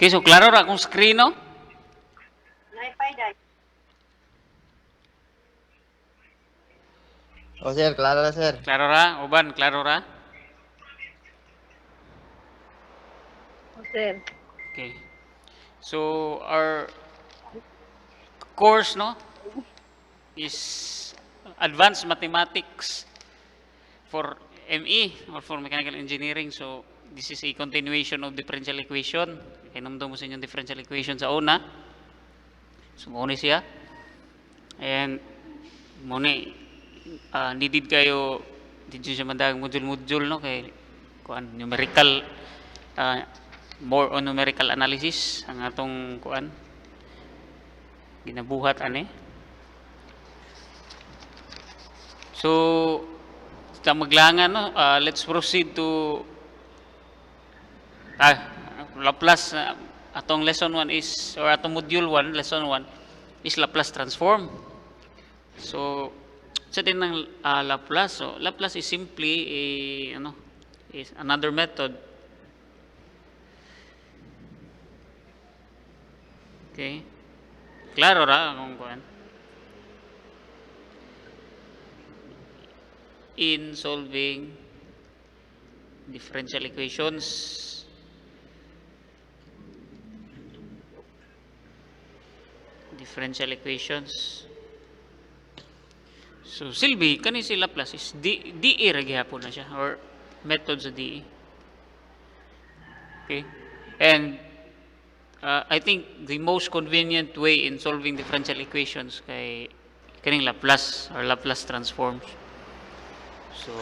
Okay, so klaro ra akong screen, no? O sir, klaro na sir. Klaro ra, uban, klaro ra. Sir. Okay. So our course, no, is advanced mathematics for ME or for mechanical engineering. So this is a continuation of differential equation. Kinumdum mo sa inyong differential equation sa una. So muna siya. And muna needed kayo dito siya mandag module-module, no, kay kuan numerical more on numerical analysis ang atong kuan ginabuhat ani. So sa maglangan, no, let's proceed to Laplace. Atong lesson 1 is, or atong module 1, lesson 1 is Laplace transform. So sa din ng Laplace, so Laplace is simply is another method. Okay, klaro ra kung kuan in solving differential equations. So silbi kani si Laplace is DE ra gihapon na siya, or method sa DE. Okay, and I think the most convenient way in solving differential equations kay kaning Laplace or Laplace transforms. So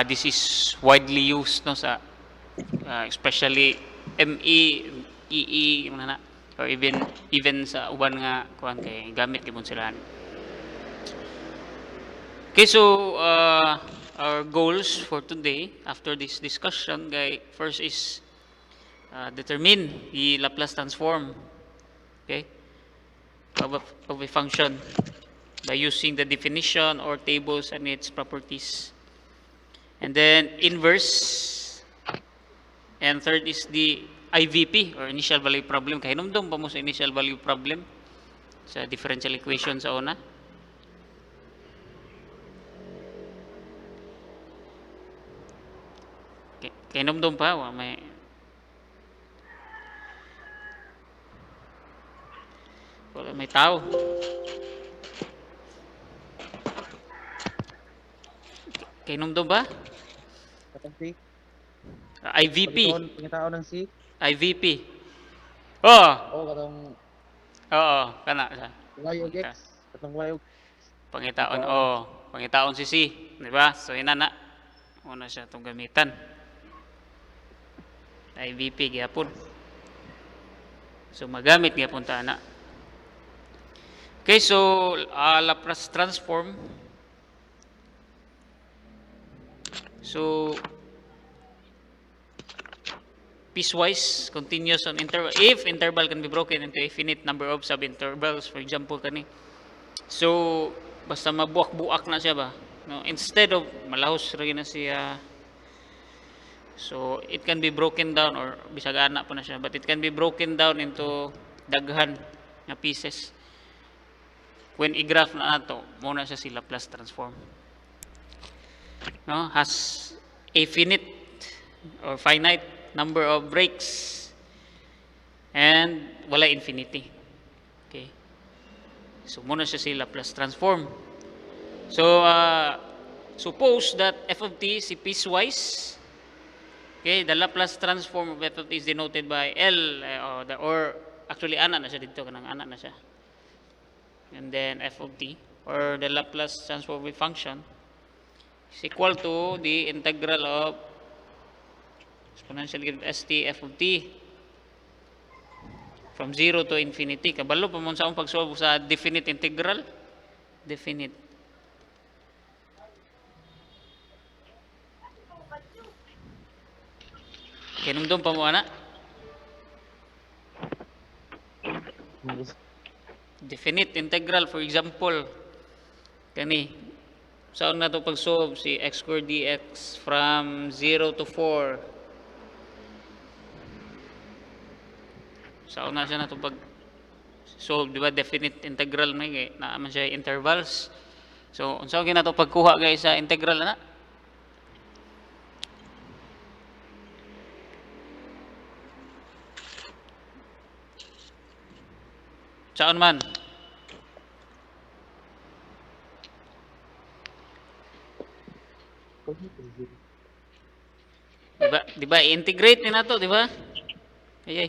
this is widely used, no, sa especially ME, EE na, or even sa uban nga kuan kay gamit gyud sila. Okay, so our goals for today after this discussion, guys, first is determine the Laplace transform, okay, of a function by using the definition or tables and its properties. And then inverse, and third is the IVP or initial value problem. Kaya hinumdum pa mo sa initial value problem sa differential equation sa una. Kaya hinumdum pa, may wala, may tao. Kaya hinumdum ba? IVP. Pangitao ng C. IVP. Oh, O katong oo, kana sa Y o X. Katong Y o pangitaon. Oh, pangitaon si C, di ba? So inana una siya tong gamitan. IVP gyapon. So magamit gyapon ta ana. Okay, so Laplace transform. So piecewise continuous on interval, if interval can be broken into a finite number of subintervals, for example kani. So basta mabuak-buak na siya ba, no, instead of malahos ra na siya, so it can be broken down, or bisag ana pa na siya, but it can be broken down into daghan nga pieces. When i-graph na nato, muna siya si Laplace transform, no, has a finite or finite number of breaks and wala infinity. Okay, so muna siya si Laplace transform. So suppose that f of t is piecewise. Okay, the Laplace transform of f of t is denoted by L, or actually ana na siya dito, kanang ana na siya. And then f of t, or the Laplace transform of a function, is equal to the integral of exponential given st f of t from 0 to infinity. Kabalo pa mo sa akong pag-solve sa definite integral. Definite. Kinumdum pa mo ana? Definite integral, for example, kani saan na to pag-solve si x squared dx from 0 to 4. Sa una siya na to pag solve, di ba? Definite integral may kay naaman siya intervals. So, unsa gyud nato pagkuha guys sa integral na? Saan man? Di ba i-integrate ni nato, di ba? Ay.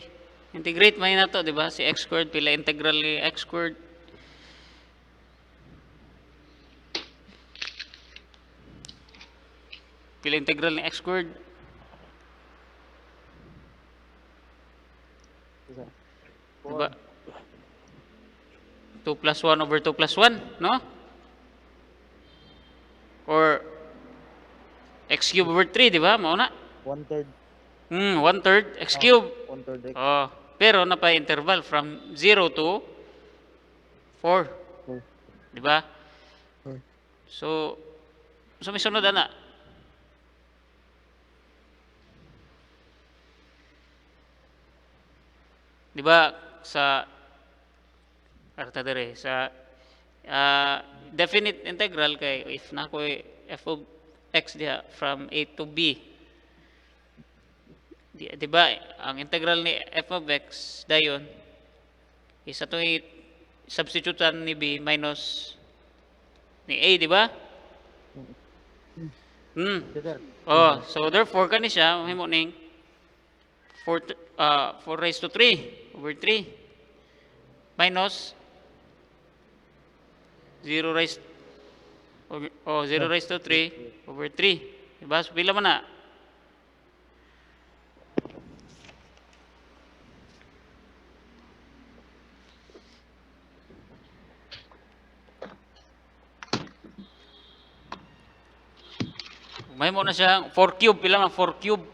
Integrate man nato, di ba? Si x squared pila integral ni x squared. Pila integral ni x squared. Di ba? 2 plus 1 over 2 plus 1, no? Or x cube over 3, di ba? Mao na. 1/3. 1/3 x cube. 1/3 x. Oh, pero napa interval from 0 to 4. Four. Di ba? Four. So may sunod ana. Di ba sa karta dire sa definite integral kay if na ko f of x diha from a to b, di ba ang integral ni f of x dayon is ato substitutean ni b minus ni a, di ba? Yes, sir. Oh, so therefore kani siya mahimo ning 4 raised to 3 over 3 minus 0 raised 0 raised to 3 over 3. Diba? So, pila man na? May mo na siya 4 cube. Pila man 4 cube?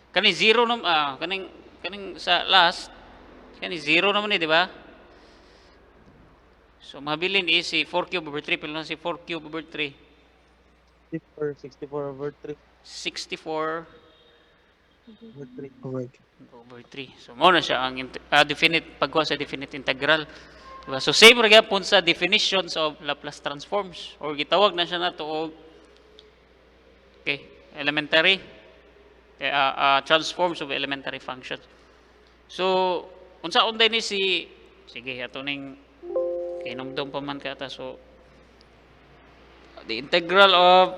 Kani 0 naman. Kaning sa last. Kani 0 naman di ba? So, mabilin is si 4 cube over 3. Pila na si 4 cube over 3? 64 over 3. 64 Over 3. over 3. So, mo na siya ang definite, pagkuha sa definite integral. Diba? So, same rin po sa definitions of Laplace transforms. Or gitawag na siya na to og elementary transforms of elementary functions. So, unsa unday ni sige, ato ning kinumdum pa man kata. So, the integral of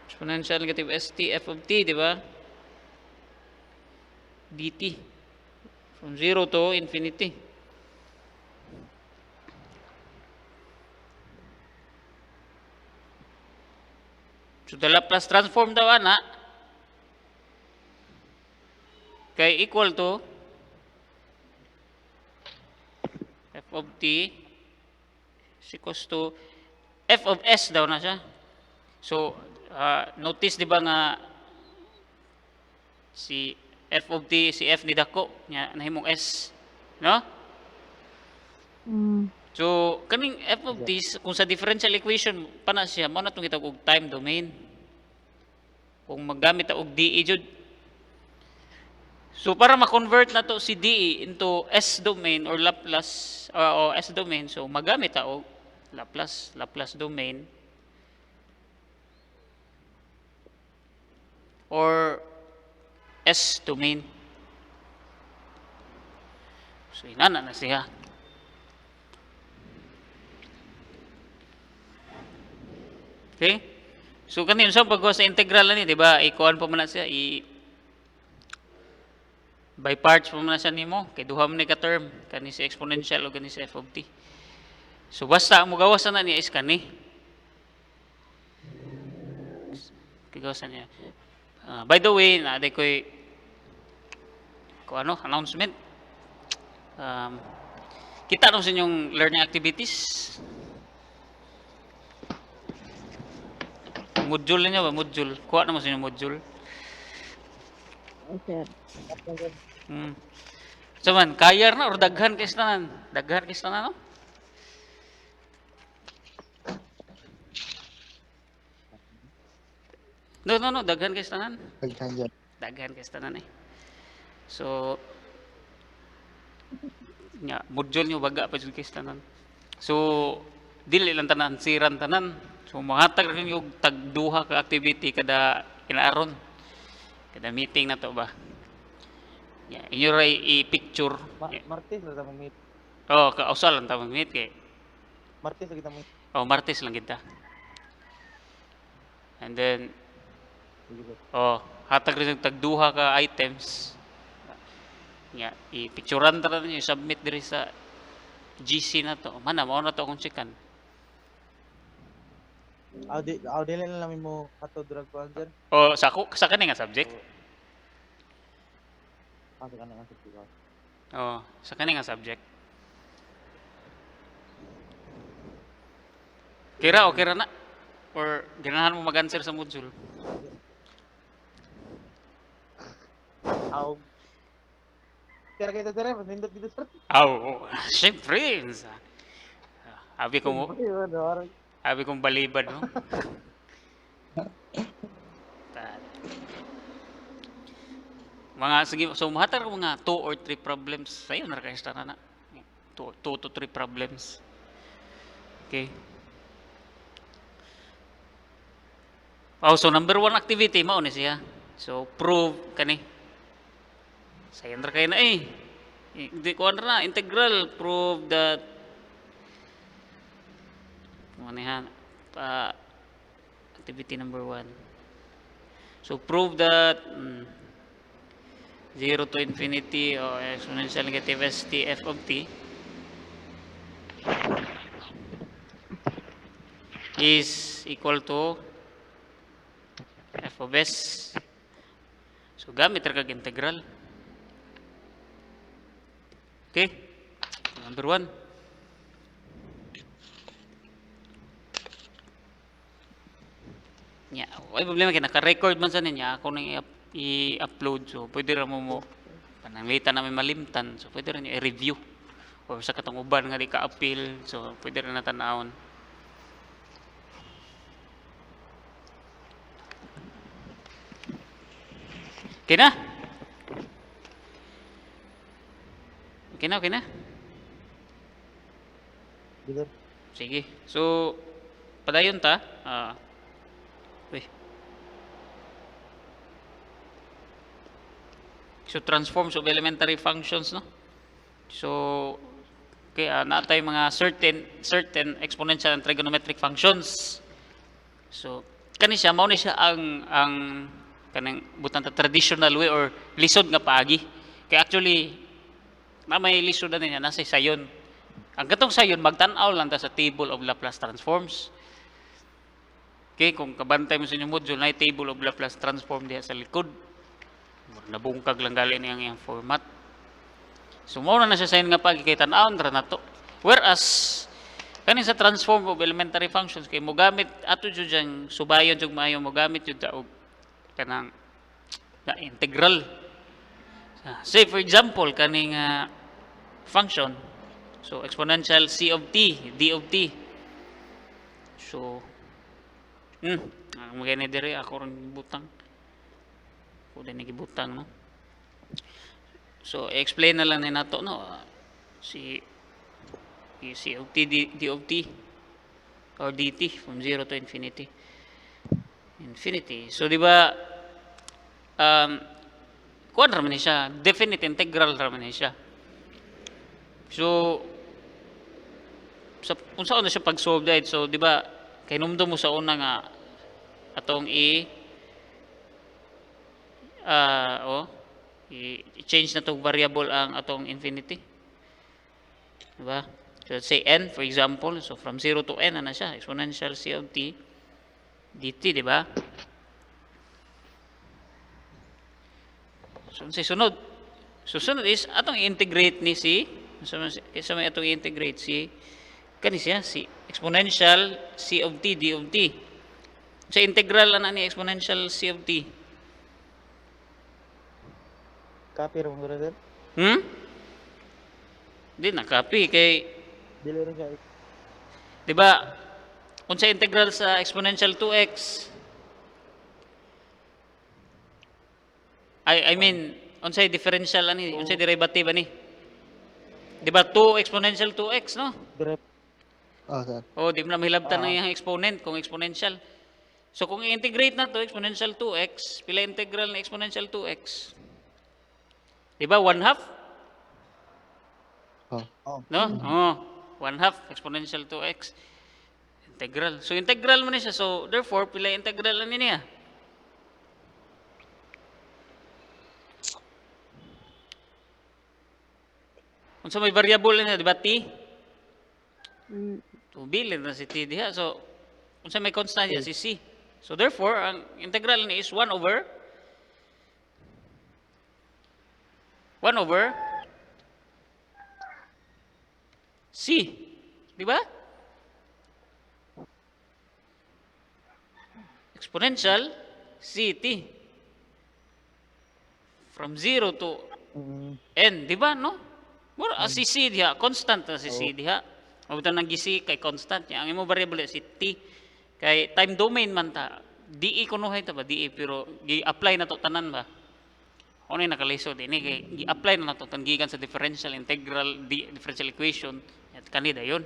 exponential negative st f of t, di ba? dt from 0 to infinity. So the Laplace transform daw ana kay equal to f of t is equals to f of s daw na siya. So notice di ba nga si f of t si f ni dako nya nahimong s, no? So kaning f of t kung sa differential equation pa na siya mao na tong gitawag og time domain. Kung maggamit ta og dE jud. So para ma-convert na to si dE into s domain or Laplace o s domain, so magamit ta og Laplace domain or s domain. So inana na siya. Okay? So kanino sa pagkuha sa integral ni, di ba? Ikuan pa man na siya, by parts pa man na siya nimo, kay duha man ni ka term, kani si exponential o kani si f of t. So basta ang mugawas na niya is kani. Kigawasan niya. By the way, na koy announcement. Kita no sa inyong learning activities. Module niya ba? Module. Kuha naman sa inyong module. Okay. So man, kayar na or daghan kay tanan? Daghan kay tanan, no? No, daghan kay tanan. Daghan dyan. daghan kay tanan eh. So nya module nyo baga pa jud kay tanan. So dili lang tanan siran tanan. So mahatag ra yung tagduha ka activity kada inaaron. Kada meeting na to ba. Yeah, inyo ra i-picture. Yeah. Martes lang ta meet. Oh, kausal lang ta meet kay. Martes lang kita meet. Oh, Martes lang kita. And then Sige sir. oh, hatag rin yung tagduha ka items. Yeah, i-picturean ta rin yung submit diri sa GC na to. Mana mao na to akong checkan. Dili na lang mo kato drug ko sir. O sa kani nga subject. Sa kanang answer ko. Oh, sa kani nga subject. Kira o kira na or ganahan mo mag-answer sa module. Aw. Kaya kita sir, nindot dito sir. Aw, syempre. Abi ko mo, Ayun, orang. abi kong balibad no. Mga sige, so mahatar ko mga 2 or 3 problems sayo na kay na. 2 to 3 problems. Okay. Oh, so number 1 activity mao ni siya. So prove kani. Sayo na kay na eh. Hindi ko na integral prove that manihan activity number 1. So prove that 0 to infinity o exponential negative st f of t is equal to f of s. So gamit ra kag integral. Okay? Number 1. Nya, ay problema kay naka-record man sa niya ako nang i-upload so pwede ra mo pananglitan namin malimtan so pwede ra niyo i-review or sa katong uban nga di ka-appeal so pwede ra natanawon. Okay na? Okay na? Dito. Sige. So, padayon ta. So, transforms of elementary functions, no? So, kaya natay mga certain exponential and trigonometric functions. So, kani siya mao ni siya ang kanang butang ta traditional way or lisod nga paagi. Kaya actually na may lisod na niya nasa sayon. Ang katong sayon magtan-aw lang ta sa table of Laplace transforms. Okay, kung kabantay mo sa inyong module na table of Laplace transform diha sa likod. Nabungkag lang gali niyang iyang format. So mao na siya sayon nga paagi kay tan-awon ra nato. Whereas kani sa transform of elementary functions kay mo gamit ato jud jang subayon jud maayo mo gamit jud ta og kanang na integral. Say for example kaning function so exponential c of t d of t so magani dire ako ron butang ko din gibutang no so explain na lang ni nato no si c of t d of t or dt from 0 to infinity so di ba kuan ra man siya definite integral ra man siya so sa unsa na siya pag solve dahil so di ba kay numdo mo sa una nga atong i-change na tong variable ang atong infinity di ba so say n for example so from 0 to n na siya exponential c of t dt di ba so say sunod is atong i-integrate ni si sa may atong i-integrate si kani siya si exponential c of t d of t sa integral ana ni exponential c of t Copy ra mo sir. Di na copy kay Dili rin siya. di ba unsa integral sa exponential 2x I mean, unsay differential ani, unsay derivative ani. Di ba 2 exponential 2x, no? Direct. Sir. O, di mo na mahilabtan Oo. na yung exponent kung exponential. So, kung i-integrate na to, exponential 2x, pila integral na exponential 2x? Di ba, 1/2? Oh. No? Oh, 1/2 exponential 2x. Integral. So, integral mo na siya. So, therefore, pila integral na niya? Kung sa may variable na, di ba, t? Tubilin na si t diha. So, kung sa may constant niya, si c. So, therefore, ang integral niya is 1 over c. Di ba? Exponential ct. From 0 to Mm. n, di ba, no? Mura, si c diha, constant na si c diha. O ito nang gisi kay constant niya. Ang imo variable si t. Kay time domain man ta. DE kunuhay ta ba? DE, pero gi-apply na to tanan ba? Ano yung nakalisod ini kay gi-apply na to tan gikan sa differential integral differential equation at kanida yon.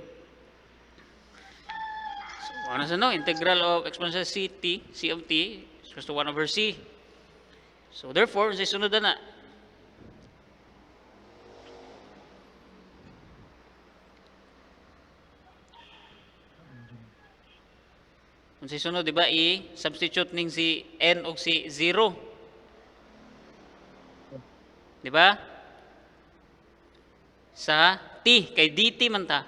So ano sa no integral of exponential c of t is equal to 1 over c. So therefore sa sunod na kung sa sunod di ba i-substitute ning si n og si 0. Di ba? Sa t kay dt man ta.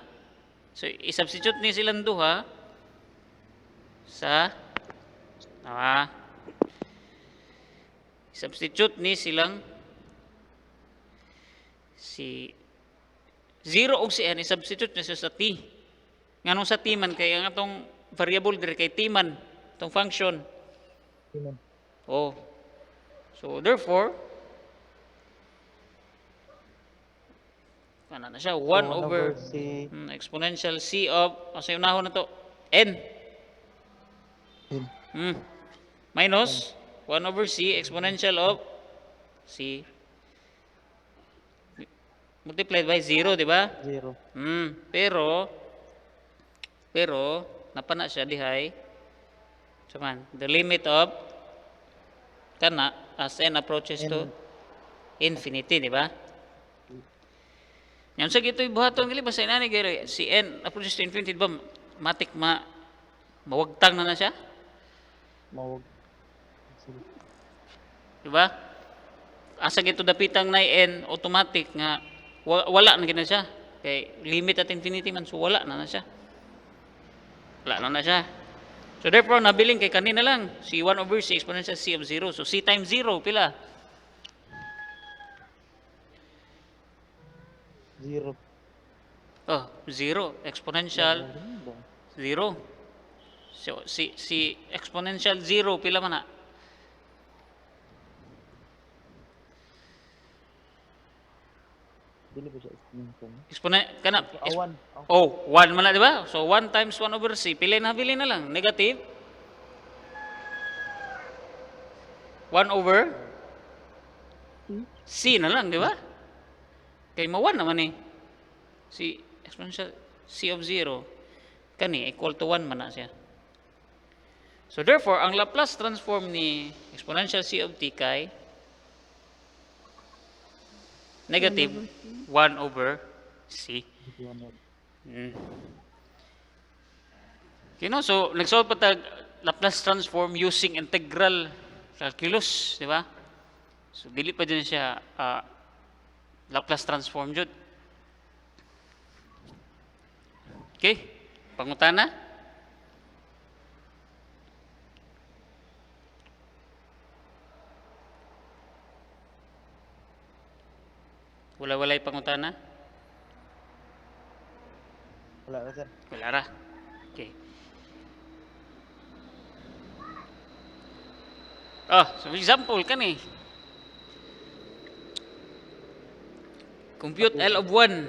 So i-substitute ni silang duha sa substitute ni silang si 0 og si n i-substitute ni sa t. Nganong sa t man kay ang atong variable dire kay t man itong function. Amen. Oh. So therefore ano na siya 1 over c. exponential c of sa unahon na to n N. minus 1 over c exponential of c multiplied by 0, di ba? 0. Pero napana siya dihay saman the limit of kana as n approaches to infinity, di ba? Yan sa gito ibuhaton gali basta inani gari si n approaches to infinity, di ba? Matik mawagtang na siya, Mawag. di ba? Asa gito dapitang na n automatic nga wala na gina siya kay limit at infinity man, so wala na siya. So therefore, nabiling kay kanina lang, si 1 over c exponential c of 0. So c times 0, pila? 0. Oh, 0. Exponential 0. So si exponential 0, pila man na? Dili ba siya exponential? Kana, Awan. oh, 1 man na, di ba? So 1 times 1 over c, pila na bilin na lang? Negative? 1 over c na lang, di ba? Kay ma-1 naman eh. Si exponential c of 0, kani, equal to 1 man na siya. So therefore, ang Laplace transform ni exponential c of t kay negative 1 over c. You know, so nagsolve pa tag Laplace transform using integral calculus, di ba? So dili pa din siya Laplace transform jud. Okay? Pangutana? Wala-walay pangutana? Wala na, sir. Wala ra. Okay. So example kani. Compute L of 1.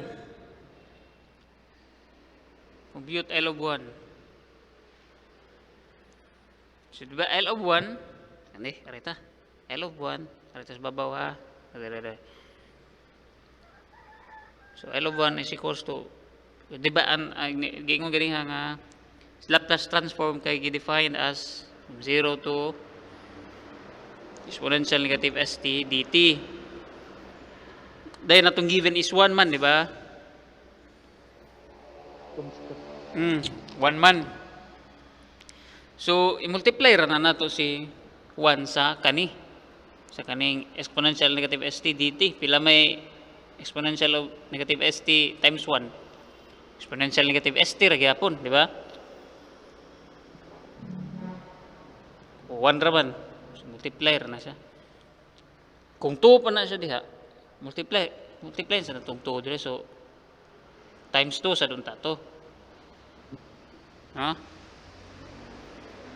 Compute L of 1. So diba L of 1, kani, arita. L of 1 Arito sa babaw ha. Dere. So L of 1 is equals to, di ba giingon gani nga Laplace transform kay gi-define as 0 to exponential negative st dt. Dahil natong given is 1 man, di ba? Constant. 1 man. So, i-multiply ra na nato si 1 sa kaning exponential negative st dt. Pila may exponential of negative st times 1. Exponential negative st ra gyapon, di ba? O 1 ra man. So, multiply ra na siya. Kung 2 pa na siya diha, multiply sa natong 2 dire. So, times 2 sa dun tato. Ha?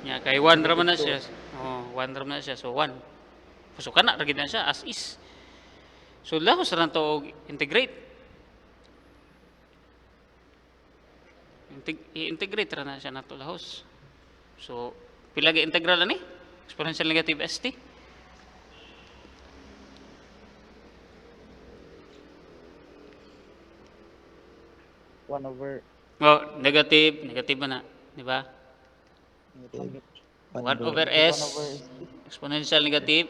Nya kay 1 ra man na siya. Oh, 1 ra man na siya. So 1. So kana ra gid na siya as is. So lahos ra to integrate. I-integrate ra na siya nato lahos. So pila ga integral ani? Exponential negative st. One over Oh, negative man na, di ba? negative. 1 over One over s ST. exponential negative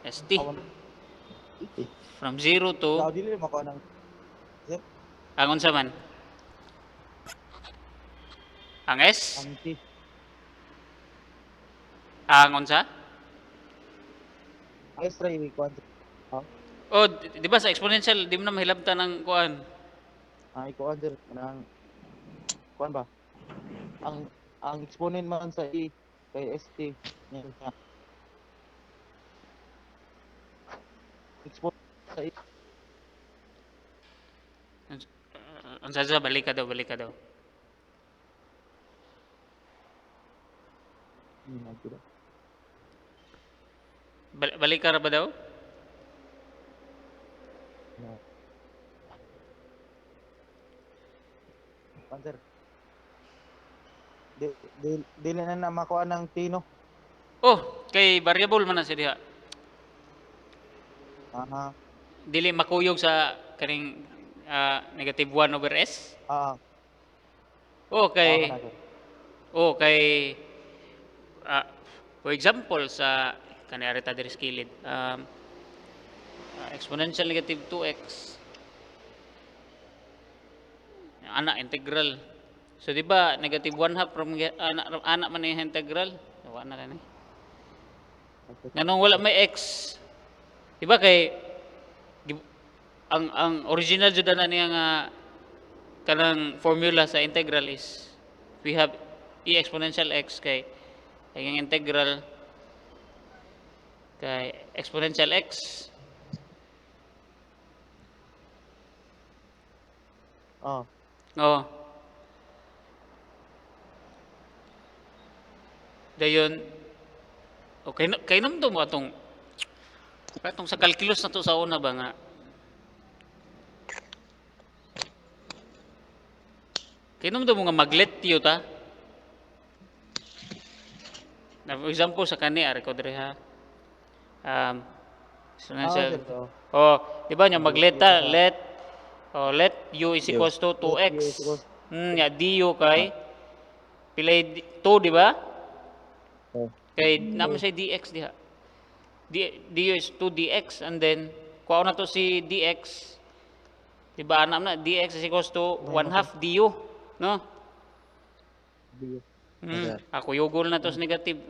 st Awan. from 0 Ikaw to dili mako nang ang unsa man? Ang s? ang T. Ang unsa? Ang extra i-kuan. Oh, di ba sa exponential di mo na mahilabtan ng kuan? Ikuan sir nang kuan ba? Ang exponent man sa E kay ST niya. Exponent sa E. Ang sa balik ka daw. Nagkira. Balik ka ra ba daw? Kuan sir. Dili na makuha ng Tino. Oh, kay variable man na siya diha. Dili makuyog sa kaning negative 1 over s. Oh, kay for example sa kani arita diri skilid exponential negative 2x ana integral. So di ba negative 1/2 from ana man yung integral. So ana na ni. Nganong wala may x. Di ba kay ang original jud na niya nga kanang formula sa integral is we have e exponential x kay ang integral kay exponential x. Oh. Dayon okay kay namdo mo atong sa calculus na to sa una ba nga kay namdo mo nga maglet tiyo ta. Na for example sa kani ari ko diri ha. Di ba nya maglet ta let u is equals to 2x. Ya du kay pilay 2 di ba? Kay naman siya dx diha. Du is 2 dx and then kuha na to si dx. Di ba anam na dx is equals to 1/2 du, no? Ako yugol na to sa negative.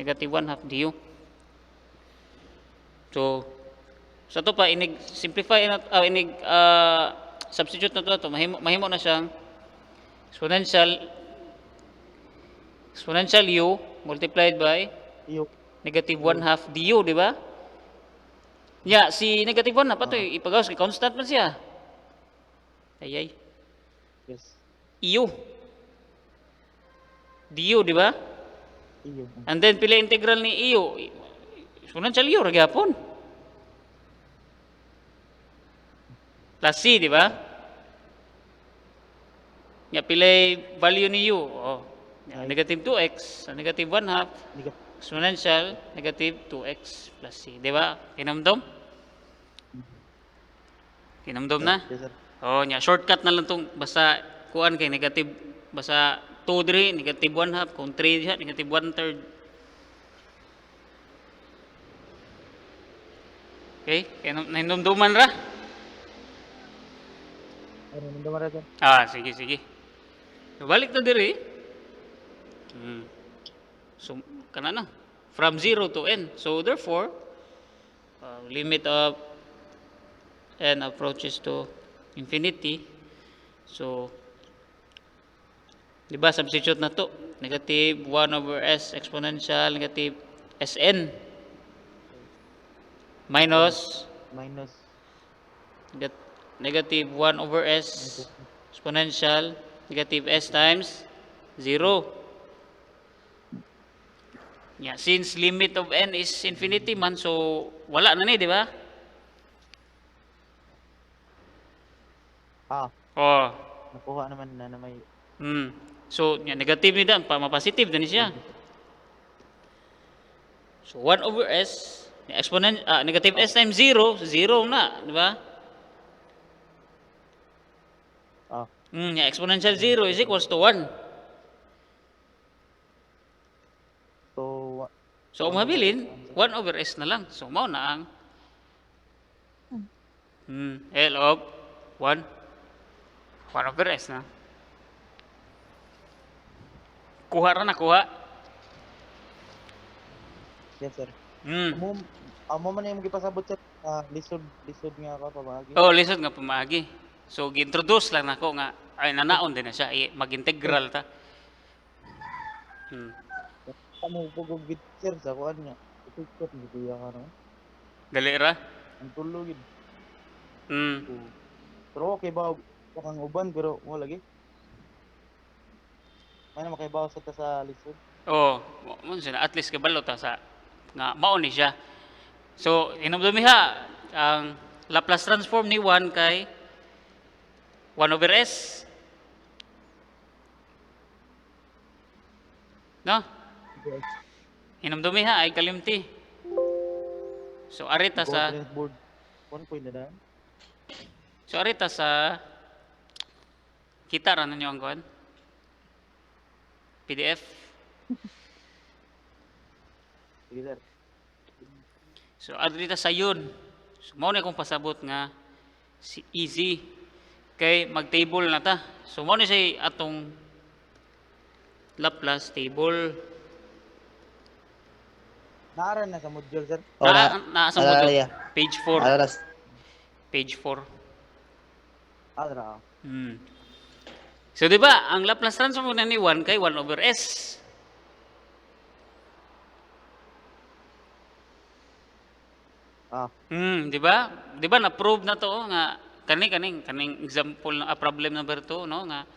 Negative 1/2 du. So sa to pa inig simplify na substitute na to mahimo na siyang exponential u multiplied by negative 1/2 du, di ba? Ya, si negative 1 na pa to ipagawas kay constant man siya. Ayay. Yes. u du, di ba? And then pila integral ni u exponential u ra gyapon. Plus c, di ba? Ya pilay value ni u. Negative 2x, negative 1/2. exponential negative 2x plus c. Di ba? Kinamdom? Kinamdom na? Yes, sir. Oh, nya shortcut na lang tong basta kuan kay negative basta 2 diri negative 1 half kung 3 diha negative 1/3. Okay? Kaya nahinumduman ra? Ano nang dumara, sir? Ah, sige sige. So, balik na diri. Hmm. So kana na from 0 to n. So therefore, limit of n approaches to infinity. So di ba substitute na to negative 1 over s exponential negative sn minus Minus negative 1 over s exponential negative s times 0. Yeah, since limit of n is infinity man, so wala na ni, di ba? Oh, nakuha naman na may so yeah, negative ni dan, ma-positive din siya. So 1 over s negative s times 0, 0 na, di ba? Yeah, exponential 0 is equals to 1. So, ang mabilin, 1 over s na lang. So, mao na ang L of 1. 1 over s na. Kuha ra na, kuha. Yes, sir. Hmm. Amo man yung gipasabot, sir. Lisod nga ako pamagi. Oh, lisod nga pamagi. So, gi-introduce lang nako nga ay nanaon din na siya, mag-integral ta. Amo pugog gid, sir, sa kuan niya. Ito gid iya ka no. Dali ra. Ang tulo gid. Hmm. Pero okay ba kang uban pero mo lagi. May na makaibaw sa ta sa lisod. Oh, mo siya at least kabalo ta sa nga mao ni siya. So, hinumdumiha ang Laplace transform ni 1 kay 1 over s. No? Yes. Hinumdumiha ay kalimti. So, arita sa board 1 point na daan. So, arita sa kita ra ninyo ang kuan? PDF. Sige, sir. So, arita sa yun. So, mao na akong pasabot nga si easy kay mag-table na ta. So, mao ni siya atong Laplace table. Naaran na sa module, sir. Naasa mo to? Page 4. Page 4. Adra. So, di ba, ang Laplace transform na ni 1 kay 1 over s. Di ba? Di ba na-prove na to nga kaning example na problem number 2 no nga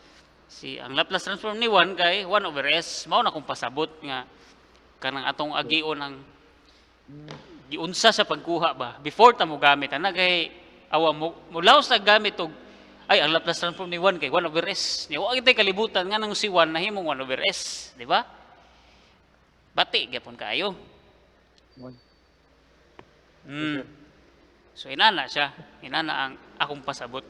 si ang Laplace transform ni 1 kay 1 over s mao na kung pasabot nga kanang atong agion ang giunsa sa pagkuha ba before ta mo gamit ana kay awa mo laos sa gamit og ay ang Laplace transform ni 1 kay 1 over s ni wa kitay kalibutan nga nang si 1 nahimong 1 over s di ba bati gyapon kaayo. So inana siya, inana ang akong pasabot.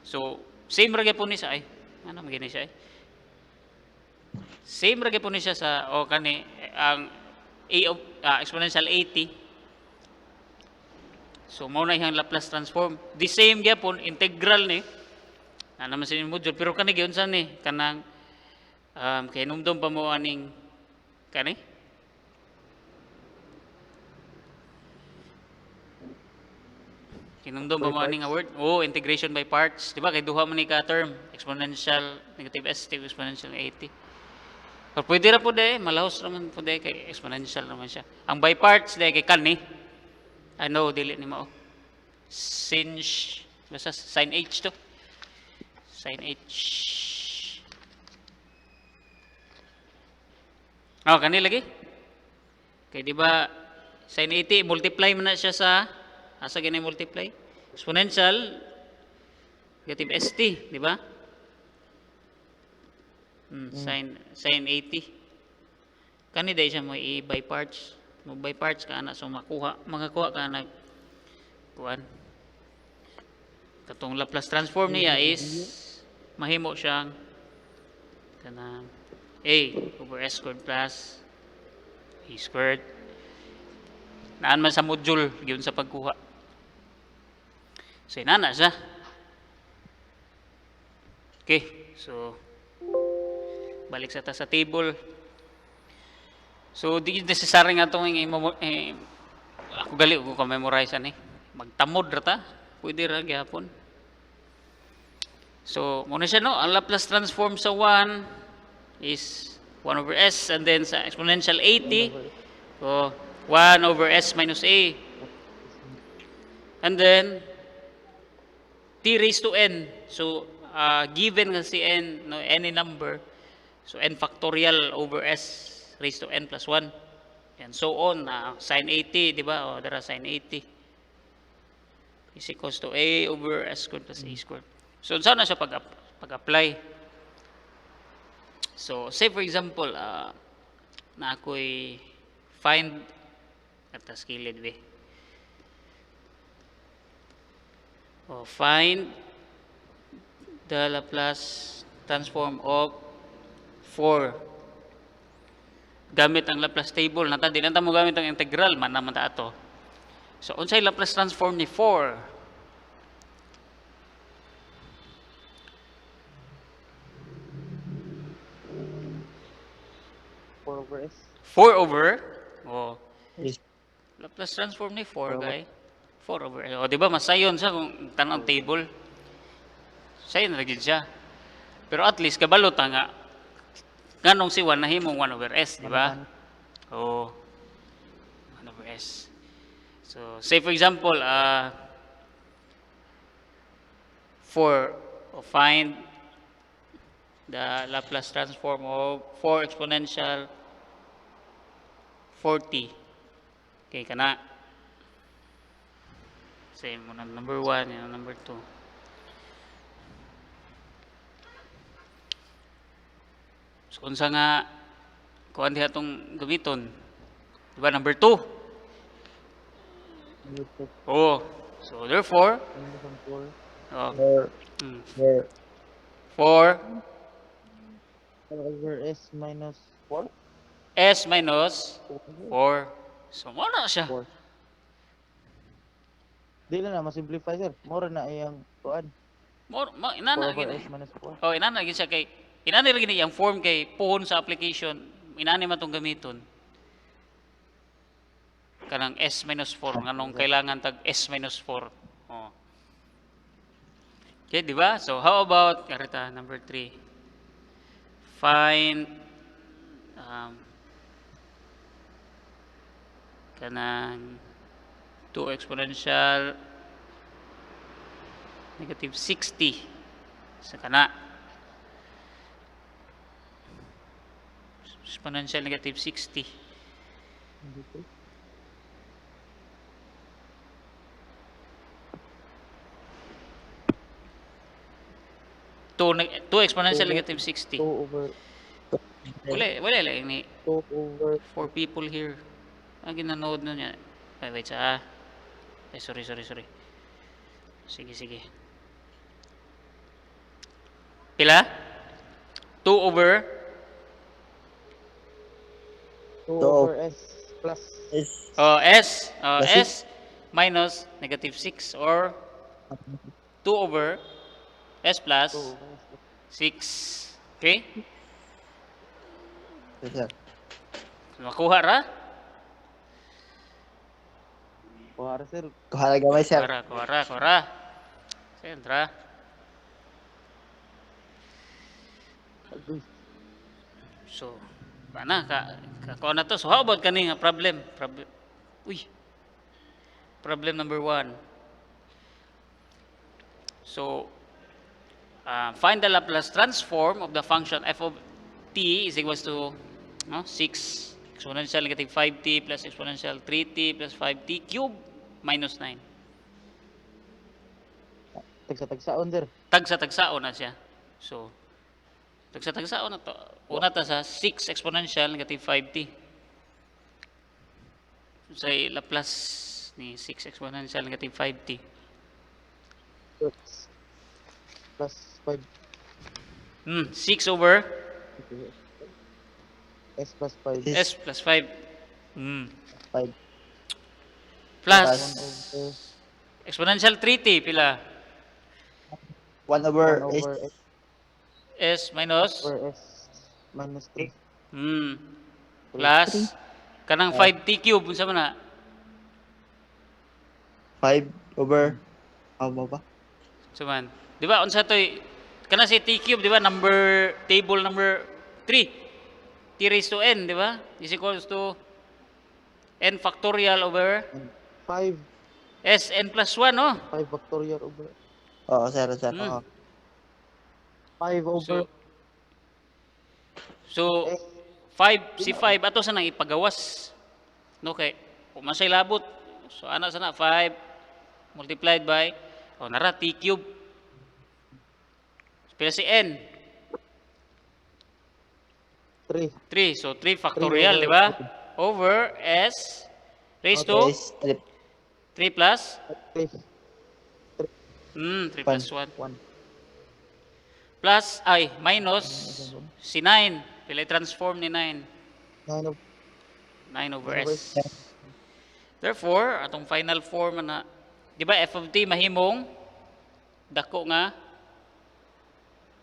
So same ra gyapon ni siya ay. Ano magini siya ay? Same ra gyapon ni siya sa kani ang a of exponential 80. So mao na iyang Laplace transform. The same gyapon integral ni. Naman sa module pero kani gyud ni kanang kay numdum pa mo aning kani kinumdum ba mo aning nga word? Integration by parts. Di ba? Kay duha man ni ka term. Exponential, negative s, exponential 80. Pero pwede ra po de, malahos naman po de, kay exponential naman siya. Ang by parts de, kay kan ni. Ano, dili ni mo. Basta sin h to. Sin h. Kani lagi. Kay di ba, sin 80, multiply mo na siya sa asa gani multiply? Exponential negative st, di ba? Sin 80. kani day siya mo i-by parts. Mo by parts ka ana so makakuha ka na kuan. Katong Laplace transform niya is mahimo siyang kanang a over s squared plus a squared. Naan man sa module gyud sa pagkuha. So inana siya. Okay, so balik sa ta sa table. So di necessary nga tong ako gali ko memorize ani. Magtamod ra ta. Pwede ra gyapon. So muna siya no, ang Laplace transform sa 1 is 1 over s and then sa exponential 80 so 1 over s minus a. And then t raised to n. So given kasi n no any number so n factorial over s raised to n plus 1 and so on sin 80 di ba o dara sin 80 is equals to a over s squared plus a squared. So saan na siya pag-apply? So say for example na ako'y find at skilled way. Find the Laplace transform of 4 gamit ang Laplace table nata di lang ta mo gamit ang integral man naman ta ato. So unsay Laplace transform ni 4? 4 over Is Laplace transform ni 4 guy 4 over o di ba masayon sa kung tanang table sayon na gid siya pero at least kabalo ta nga nganong si 1 nahimong 1 over s di ba 1 over s. So say for example 4 find the Laplace transform of 4 exponential 40. Okay, kana. Say mo na number 1, and number 2. So unsa nga kuan diha tong gamiton? Diba number 2? Oh. So therefore, or 4 over s minus 4? s minus 4. So mo na siya. 4. Dili na ma-simplify sir. More na iyang kuan. Inana 4 over gid. s minus 4. Oh, inana gid siya kay inani ra gid iyang form kay puhon sa application. Inani man tong gamiton. Kanang s minus 4 nganong kailangan tag s minus 4. Oh. Okay, di ba? So how about karita number 3? Find kanang 2 exponential negative 60 sa kana exponential negative 60 2 exponential negative 60 2 over wala lang ni 2 over 4 people here ginanood na niya wait sa sorry sige pila 2 over 2 over s plus is s minus negative 6 or 2 over s plus 2 over s. 6 okay sir. makuha ra Kuha sir. Kuha gamay sir. kuha sentra so bana ka na to so how about kani nga problem problem number 1 so find the Laplace transform of the function f of t is equals to 6 exponential negative 5t plus exponential 3t plus 5t cube minus 9 Tagsa-tagsaon sir. tagsa-tagsaon na siya so tagsa-tagsaon na to una ta sa 6 exponential negative 5t Sa Laplace ni 6 exponential negative 5t. X plus 5. 6 over S plus 5. Is s plus 5. 5 Plus 1 over exponential 3t pila? 1 1 over over is S minus over S minus 3. plus kanang 5t cube unsa man na? 5 over mo ba? So man, di ba unsa toy kana si t cube di ba number table number 3 t raised to n di ba is equals to n factorial over And 5 s n plus 1 no. 5 factorial over Oo, sir. Hmm. 5 over So S 5 si 5 ato sa nang ipagawas no kay kung masay labot so ana sana 5 multiplied by nara t cube pila si n 3. 3 so 3 factorial di ba over s raised to Is 3 3 plus 3. 3 plus 1 1. plus ay minus si 9 pila transform ni 9 9 of 9 over over s therefore atong final form na di ba f of t mahimong dako nga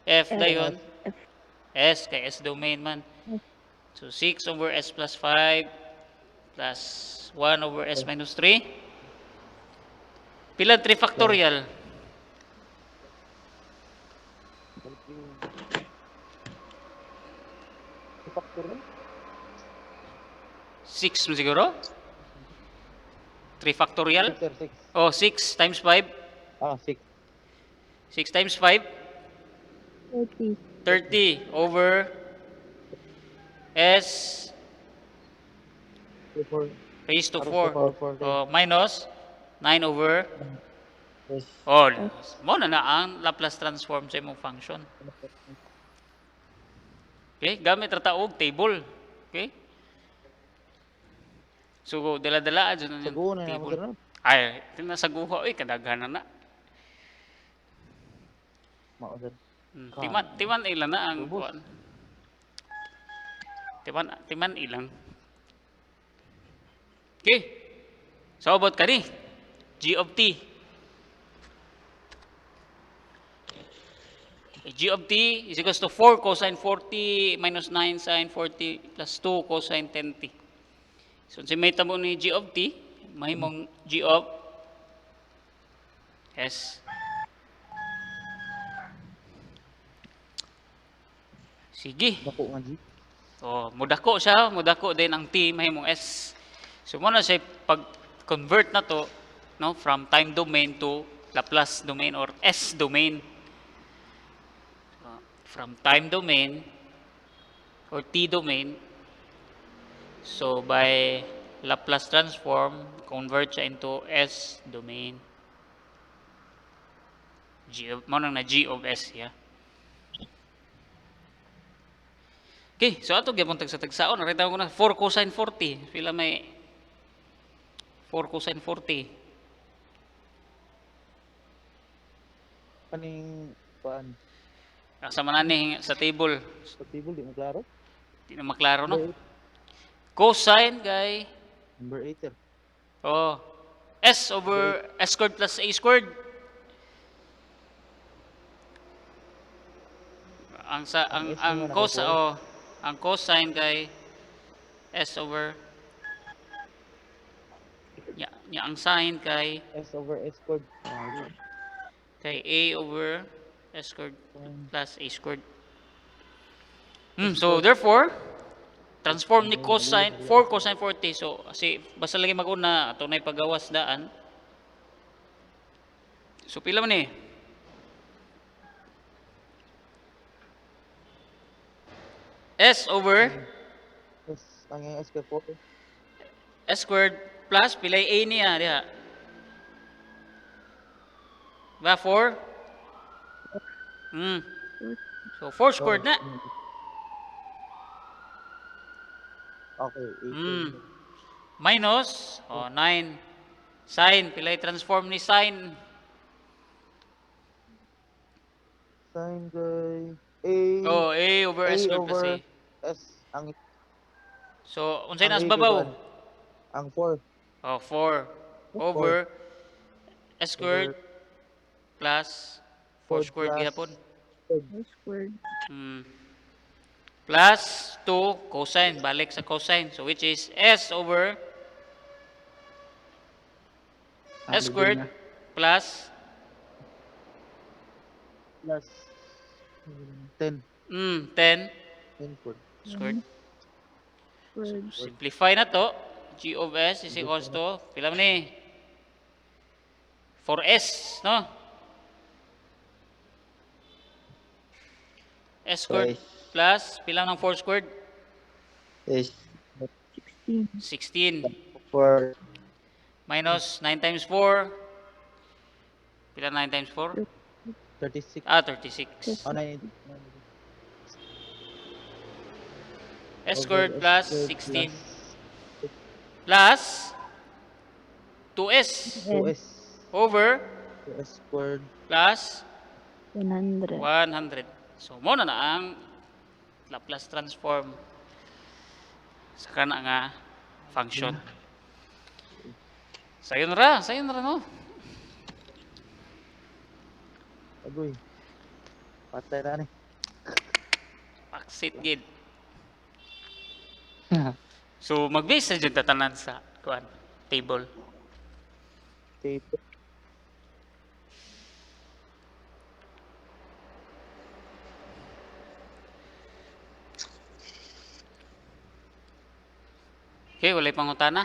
f dayon s kay s domain man so 6 over s plus 5 plus 1 over s minus 3 pila 3 factorial 3 factorial. 6 mo siguro 3 factorial 6 sir, 6. oh 6 times 5 6. 6 times 5 30 over s 4. raised to Raised to 4 power 4. minus 9 over is mo na ang Laplace transform sa imong function. Okay, gamit ra ta og table. Okay? So dala-dala adto na Saguho na naman table. sir. Ay, tina sa guho oy kadaghan na. Mao sir. Timan ilan na ang Ubos. kuan. Timan ilang. Okay. So about kani g of t. G of t is equals to 4 cosine 40 minus 9 sine 40 plus 2 cosine 10t. So si may tabo ni g of t, mahimong g of s. Sige. Dako nga G. Mudako din ang t mahimong s. So mo na siya pag-convert na to no from time domain to Laplace domain or s domain. From time domain or t domain, so by Laplace transform, convert siya into s domain. Mo nang na g of s, yeah. Okay, so ato gyapon sa tagsaon, nakita ko na 4 cosine 40, pila may 4 cosine 40. Kaning paan Asa man ani sa table, sa table di mo klaro. di na maklaro no. Cosine kay Number 8 sir. s over s squared plus a squared. Ang ang cosine kay s over ang sine kay S over S squared. a over s squared plus a squared. So therefore, transform ni cosine 4 cosine 40. So kasi basta lagi mag-una ato nay pagawas daan. So pila man ni? S over S ang S squared 4. s squared plus pilay a niya diha. Ba 4? So 4 squared na. Okay, 8. minus, 9. Sin, pila i-transform ni sin? Sin kay A. A over A S squared plus A. over S. So, unsay Ang nas A kay babaw? kuan. Ang 4 4 over S squared over plus 4 4 squared plus gihapon. Squared. Plus 2 cosine, balik sa cosine. So, which is S over S squared plus plus 10. 10 10 squared. squared. Squared. Simplify na to. G of S is equals to, pila man ni? 4S, no? S squared Yes. plus, pila ng 4 squared? Is 16. 4. Minus 9 times 4. Pila 9 times 4? 36. 36. Oh, 9. S squared plus 16 plus 2S 2S. over 2S squared. plus 100. 100. So, mo na ang Laplace transform sa kana nga function. Sayon ra no. Agoy. Patay na ni. Paksit gid. So, mag-base sa jud tatanan sa kuan table. Tape. Okay, walay pangutana.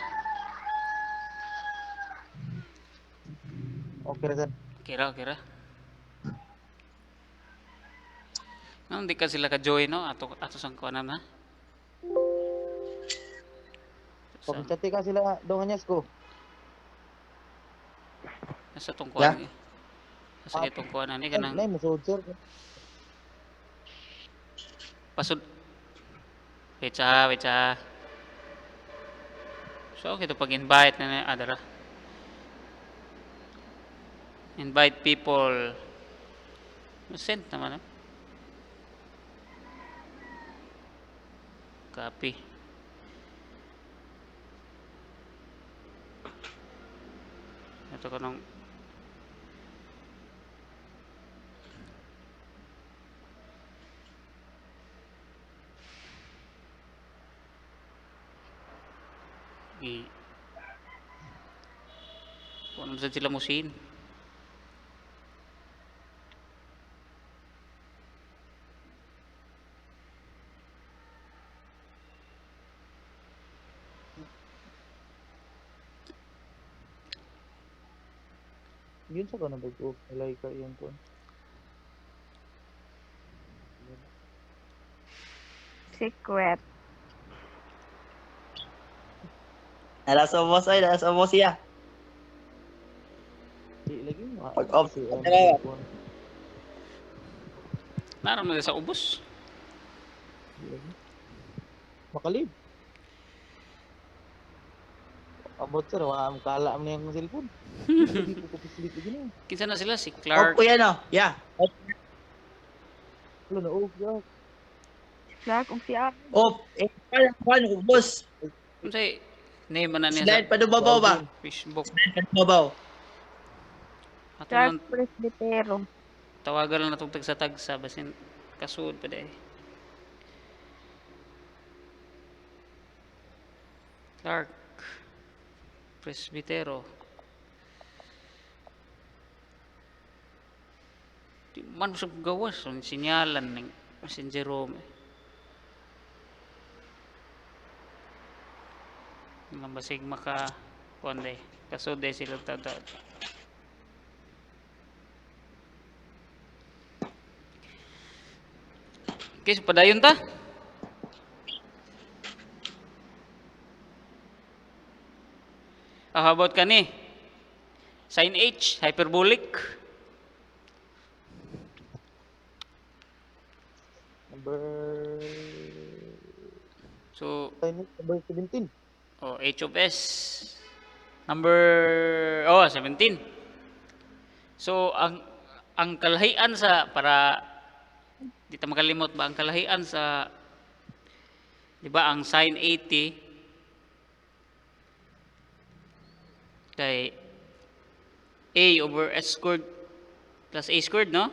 Okay na sir. Kira. Hindi ka sila ka-join, no? Ato sang kuanan na. Pag-chati ka sila donganyas ko. Nasa tong Yeah. kuanan. Nasa itong kuanan ni kanang Nay mo sir. pasud. Wait sa. So, kito pag-invite na adara. Invite people. Send naman, no? Copy. Ito ko nung kung ano sila musin. Yun sa kanang bago. Ilay ka yun po. Secret. Nasa ubos siya. Di lagi mo. Pag-off. Naram na sa ubos. Makalib. Abot sir, wala kala na yung cellphone. Hindi ko kapisilip gini. Kinsa na sila si Off Clark. ko yan oh. Yeah. Wala na off ya. Clark, kung siya. Off. Paano ubos? Unsay name man na niya Slide sa pa dubabaw ba? Facebook. Slide pa dubabaw. Ato Clark lang Presbytero. tawagan lang natong tagsa basin kasud pa day. Clark Presbytero. Di man sa gawas ang sinyalan ng Messenger Rome. Nga basig maka kuan day. Kasud day sila tatad. Okay, so padayon ta. How about kani? Sin H, hyperbolic. Number So, number 17. O h of s. Number 17. So ang kalahian sa para di ta makalimot ba ang kalahian sa di ba ang sin 80 kay a over s squared plus a squared, no?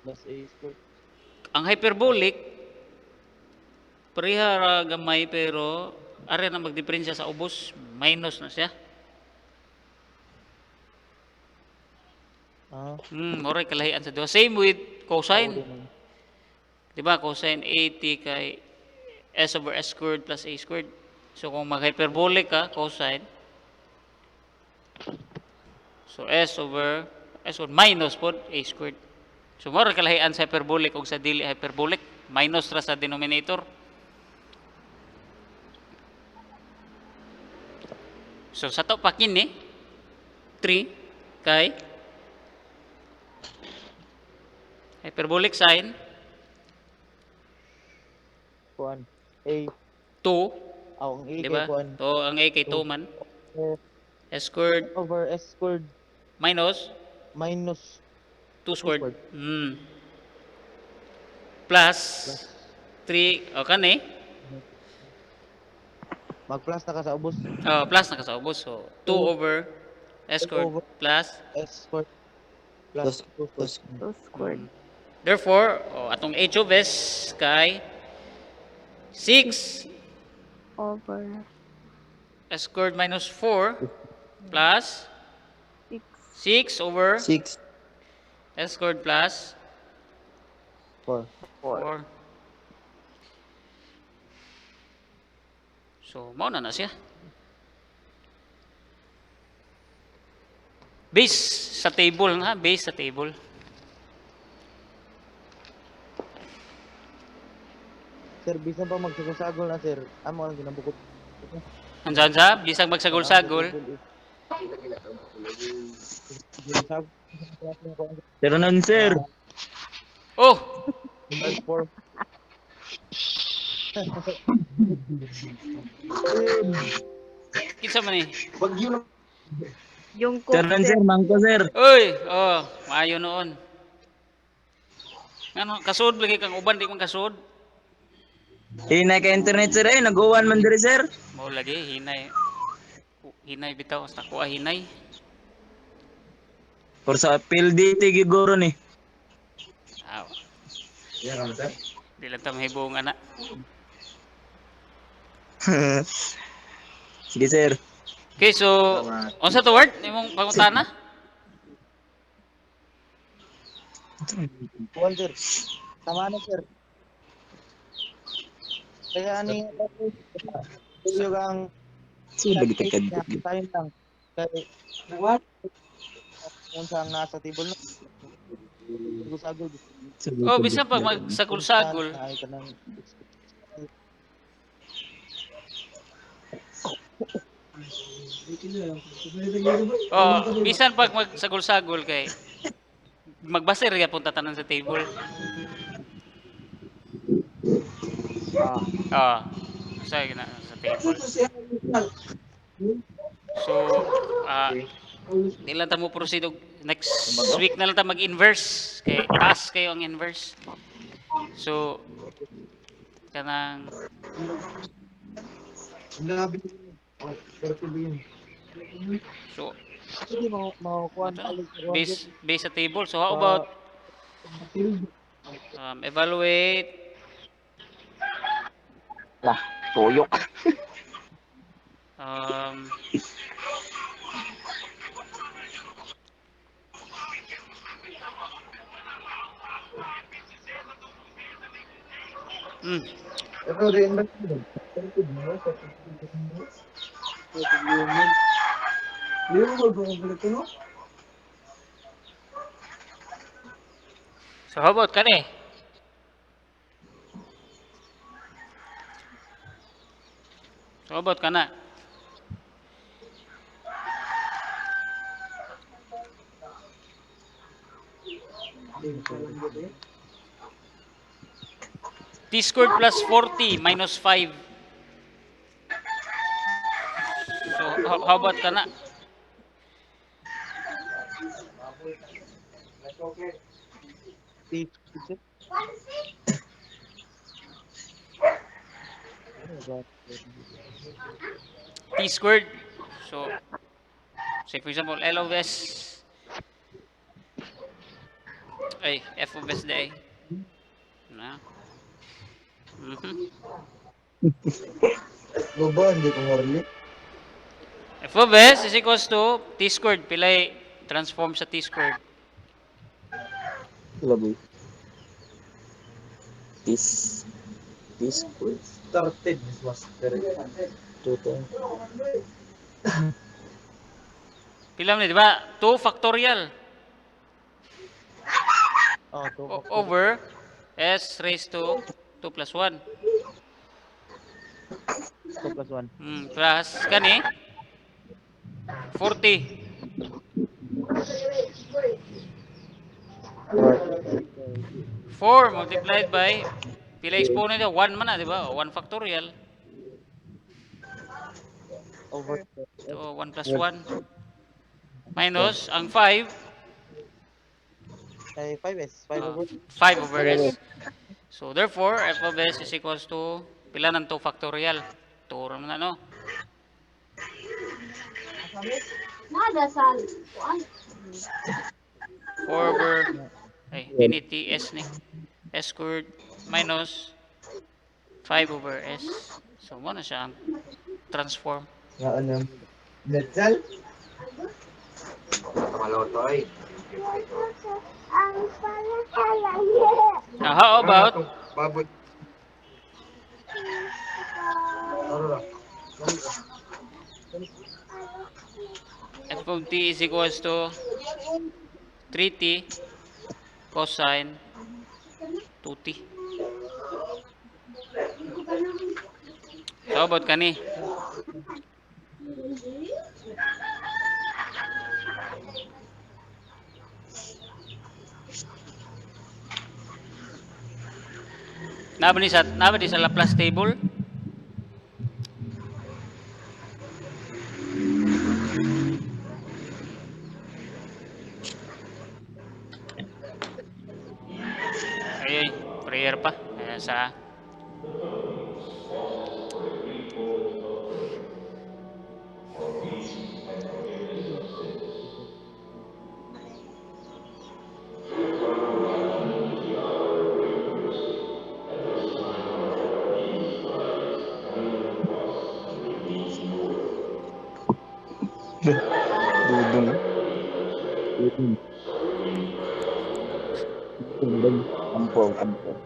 Plus A squared. Ang hyperbolic pareha ra gamay pero are na magdiferensya sa ubos, minus na siya. Moray kalahian sa duha. Same with cosine. Di ba? Cosine 80 kay s over s squared plus a squared. So kung mag-hyperbolic ka, cosine, so s over minus po a squared. So moray kalahian sa hyperbolic o sa dili hyperbolic, minus ra sa denominator. So sa to pa kini 3 kay hyperbolic sign Kuan. A. 2, Ang A di kay ba? kuan. To ang a kay 2 man. S squared Over S squared minus minus 2 squared. squared. Plus 3 o kani. Mag-plus na ka sa ubos. Plus na kasaubos. So 2 over S squared over plus S squared plus 2 squared. 2 squared. therefore atong h of s kay 6 Over S squared minus 4 plus 6. 6 over 6. S squared plus 4. 4. So, mao na siya. Base sa table na, base sa table. Sir, bisan pa magsagol-sagol na sir. Amo ang ginabukod. Andiyan sa, bisag magsagol-sagol. Pero nun, sir. Oh, 4. kinsa man ni? Yung Sir nun, sir. Mangko, sir. Uy, maayo noon. Ano, kasud lagi kang uban di man kasud. Hinay ka internet, sir. Nag-uwan man diri, sir. Mao lagi hinay. Hinay bitaw sa kuha hinay. Or sa PLDT giguro ni. Aw. Di lang ta mahibong ana. Sige, sir. Okay, so unsa to word imong pangutana? Kuan sir. Tama na sir. Kaya ani yung ang Sino ba kita tayo lang. Kay what? Kung saan nasa table na. Sagol-sagol. Bisan pag magsagol-sagol. Ay kanang Bisan pag magsagol-sagol kay magbasir ya punta tanan sa table. Sa gina sa table. So, di lang ta mo proceed og next week na lang ta mag-inverse kay taas kayo ang inverse. So, kanang so hindi mo kuan base sa table. So how about evaluate Lah, tuyok. um, so how about kani? So how about kana? T squared plus 40 minus 5. how about kana? T squared. Oh, God. T squared. So, say for example, L of S ay F of S day. Na. Mhm. Goban, di ko marli. F of S is equals to T squared. Pilay transform sa T squared. Laboy. This. This could started this master. Total. Pila man, di ba? 2 factorial Oh, 2 factor. over S raised to 2 plus 1. 2 plus 1. Plus kani 40. 4 multiplied by pila exponent 1 man na, di ba? 1 factorial. Over S. So 1 plus 1 minus ang 5 Ay, 5S. 5 over 5 over S. So therefore f of S is equals to pila ng 2 factorial. 2 ra man na, no? Nadasal. 4 over ay infinity S ni S squared minus 5 over S. So mo na siya ang transform. Nga ano? Netzal? Kamaloto ay. Now how about Babot. f of t is equals to 3t cosine 2t. So how about kani? Naba ni sa Laplace table? Ay, prayer pa. Ayan sa Dudong. Dudong. Ampong, ampong.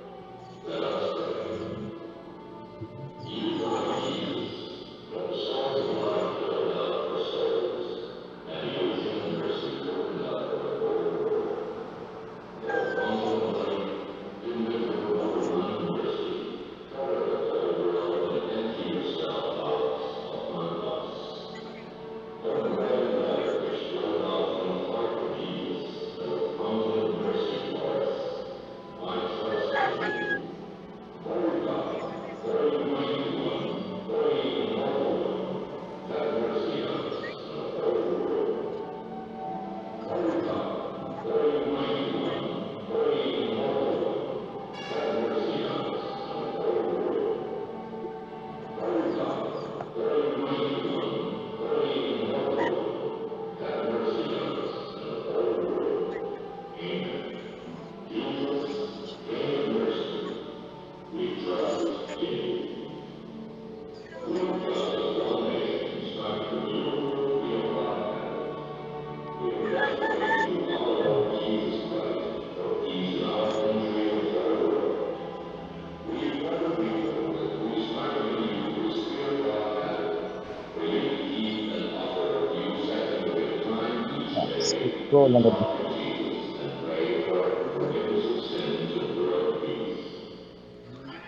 Go lang ito.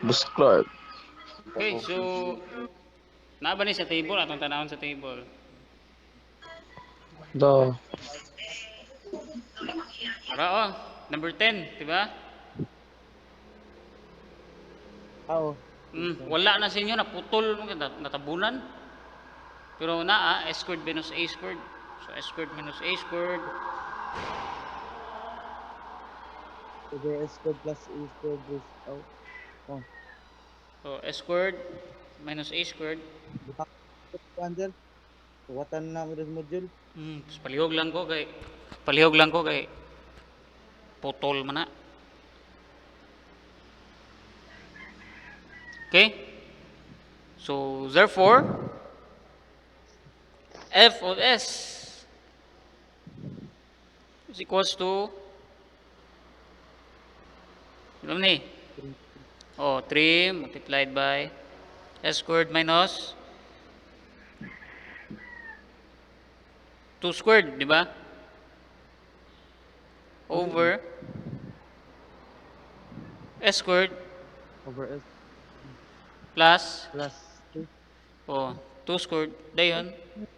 Bus Clark. okay, so naba ni sa table atong tanawon sa table. Da. Ara oh, number 10, di ba? Ah, oh. Wala na sa inyo naputol mo natabunan. Pero naa, S squared minus A squared. So, S squared minus A squared. Okay, S squared plus A squared is, oh, oh. So, S squared minus A squared. Butak ko, Ander. Suwatan na mo this module. Tapos palihog lang ko kay putol man na. Okay? So, therefore, f of s is equals to, alam ni, 3 multiplied by s squared minus 2 squared, di ba? Over s squared Over S plus, plus 2 2 squared, dayon,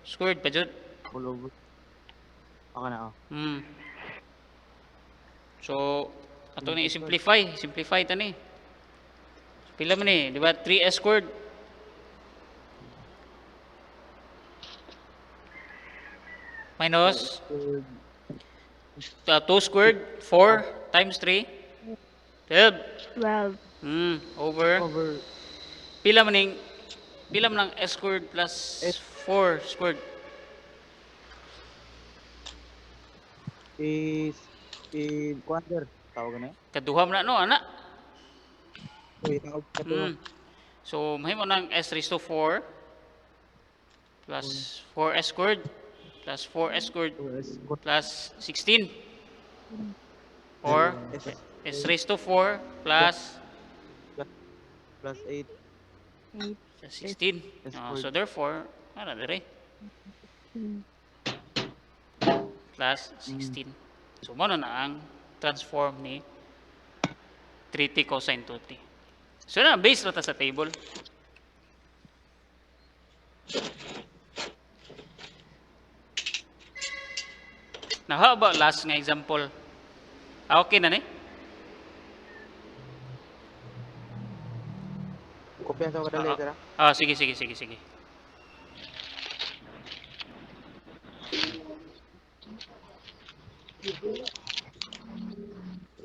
squared pa jud. all over. Ako na, oh. So, ato ni simplify ta ni. Pila man ni, di ba? 3s squared minus 2 squared, 4 times 3, 12. 12. Over Over pila man ang s squared plus S. 4 squared. is in Ander. Tawag na. Kaduha man na no, ana. Uy, tawag ka to. So, mahimo ng s raised to 4 plus 4s squared plus 4s squared Over S squared plus 16 or S s raised to 4 plus plus 8 16. S So squared. therefore, ano dire? Plus 16. So mo na ang transform ni 3t cosine 2t. So na base ra ta sa table. Now how about last nga example? Okay na ni? Kopya sa kadali, tara. Sige.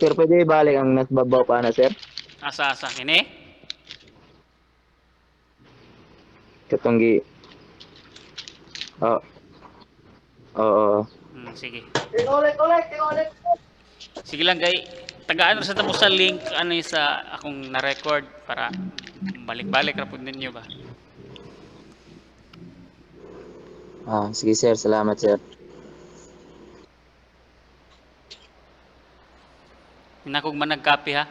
Sir, pwede ibalik ang nasa babaw pa na, sir? Asa kini? Katunggi. Oo. Oo. Sige. Sige lang kay tagaan ra sa tamo sa link ano yung sa akong na-record para balik-balik ra pud ninyo ba. Sige, sir. Salamat, sir. Hindi na kog man nag-copy ha.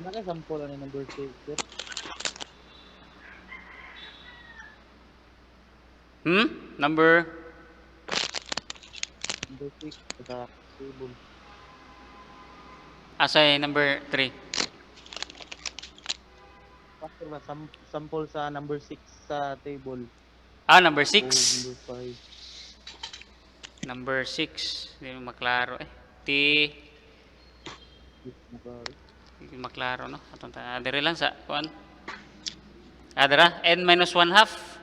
Naka-sample ano number 6, sir? Number Number 6 sa table. asay number 3. Pastor ba sample sa number 6 sa table? Number O 6. number 5. Number 6. Hindi mo maklaro eh. Hindi maklaro no. Atong dire lang sa kuan. Dira n minus 1 half.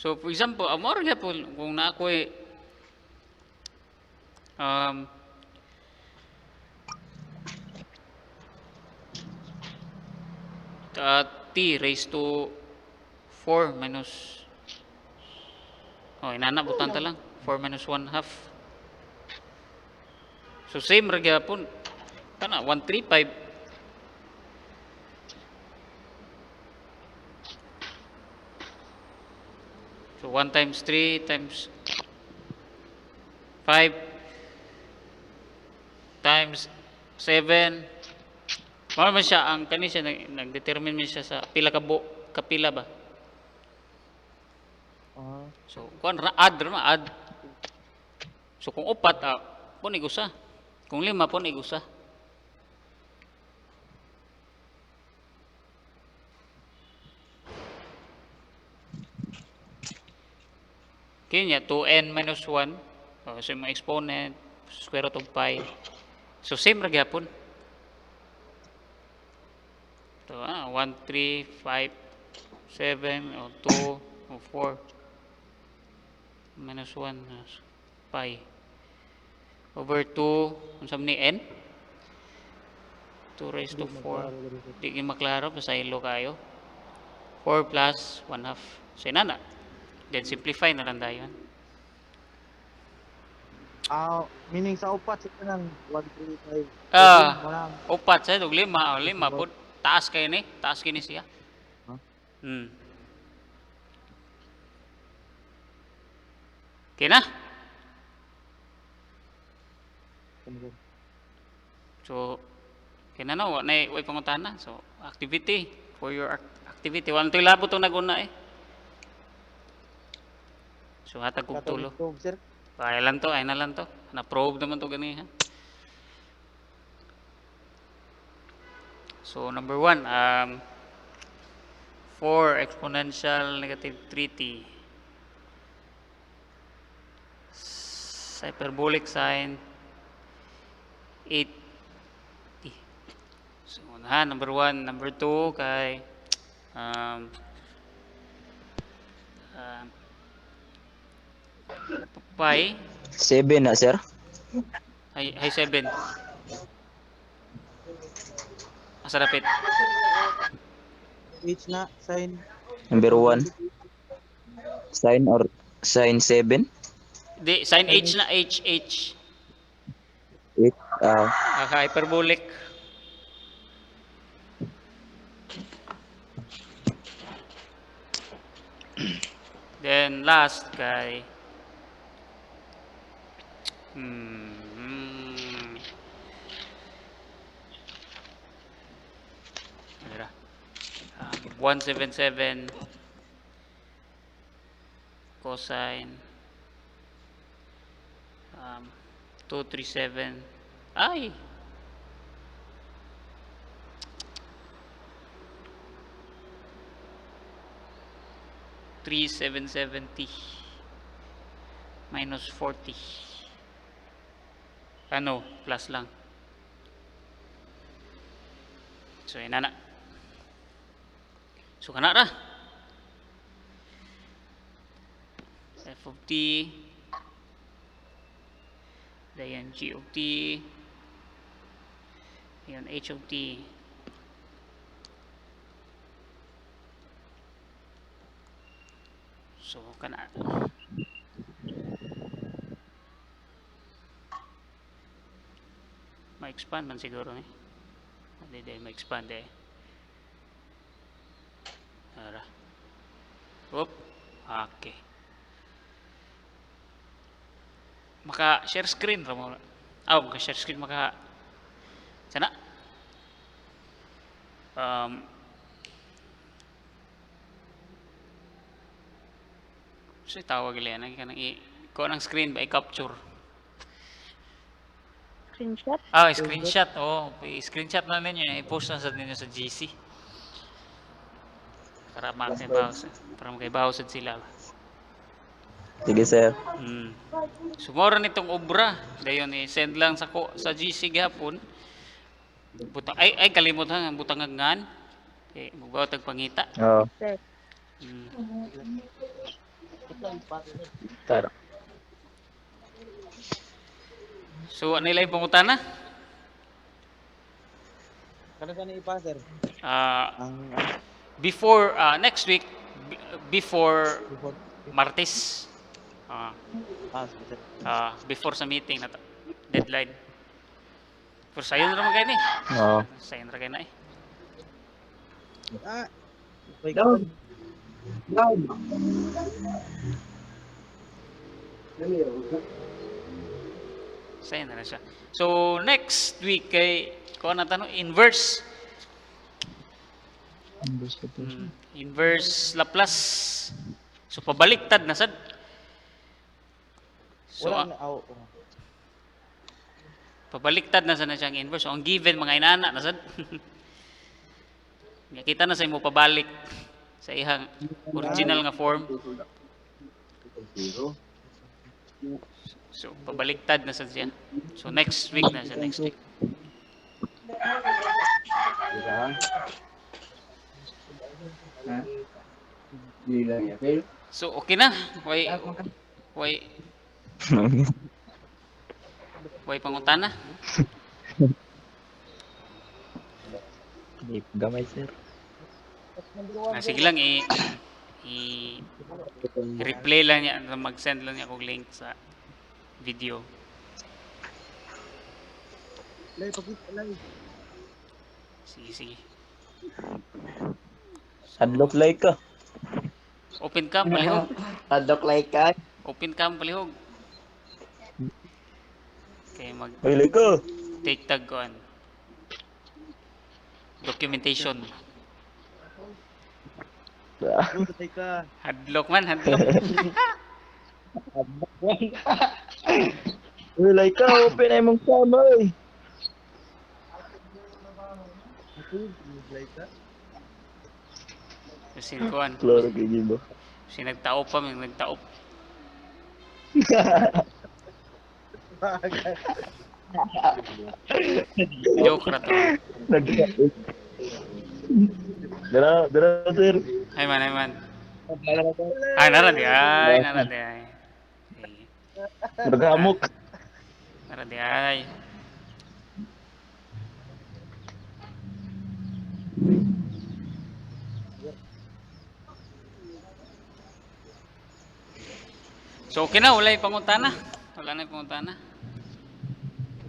So for example, amo ra gyapon kung na ako'y um, t raised to 4 minus inana butang ta lang 4 minus 1 half. So same ra gyapon kana 135. So 1 times 3 times 5 times 7. Mao man siya ang kani siya nag-determine man siya sa pila ka kapila ba. Ah, So kuan add ra ma add. So kung upat pun igusa. Kung 5 pun igusa. Kanya 2n minus 1. So yung mga exponent square root of pi. So same ra gyapon. So 1 3 5 7 o 2 o 4 minus 1 pi over 2 unsa ni n 2 raised to 4 di gyud maklaro pasaylo kayo 4 plus 1 half so inana then simplify na lang dayon meaning sa upat sa kanang 1 3 5 ah upat sa og 5 5 pud taas kay ni taas kini siya Huh? Okay na so kina na wa na way pangutana so activity for your activity wala toy labo tong naguna so hatag kog tulo sir. ay na lang to na probe naman to gani ha so number 1 4 exponential negative 3t hyperbolic sine 8t. So, number 1, number 2 kay pi 7 na, sir. hay 7. Asa dapit? H na sign. Number 1. Sin or sin 7. Di sin h na h. 8. Hyperbolic. Then last kay Mira. 177 cosine 237 ay 3770 minus 40 ano plus lang so inana so kana ra f of t dayan g of t dayan h of t so kana ma-expand man siguro ni hindi ma-expand ara okay maka share screen ra mo maka share screen maka sana so tawag ila na kanang ko ng screen by capture Screenshot? Screenshot. I-screenshot na ninyo. I-post na sa ninyo sa GC. Para makibawsad sila. Sige, sir. Sumora nitong obra. Dayon i-send lang sa GC gapon. Ay kalimot ha. Butang ngan. Magbawa tag pangita. Oo. Sir. Tara. So, ano nila yung pangutana? Kana sa ni pa, sir? Ah, Ang before, next week, before before Martes. sige, sir. Before sa meeting na deadline. For sayo na naman kayo ni. Oo. Sayo na kayo na eh. Wait, Sayo na siya. So, next week kay, kung ano tanong, inverse. Inverse Laplace. So, pabaliktad na sad. So, wala na pabaliktad na sana siyang inverse. So, ang given, mga inana na sad. Kita na sa imo pabalik sa ihang original nga form. So, pabaliktad na sad siya. So, next week na siya, next week. So, okay na. Way pangutana. Gamay, sir. Sige lang, i-replay lang niya, mag-send lang niya akong link sa video. Sige. Hadlock like ka. Open cam, palihog. Hadlock like ka. Open cam, palihog. Okay, Ay, like ka. take tag ko documentation. Teka. Hadlock man, hadlock. Uy, like ka. Open ay mong sama, eh. Kasi kuan. Klaro kayo ba? Si nagtaop pa, may nagtaop. Joke ra to. Dara, sir. Ay man. Ay, nara di ay. Sige. Bergamuk. Nara di ay. So, okay na, wala yung pangutana. Wala na yung pangutana.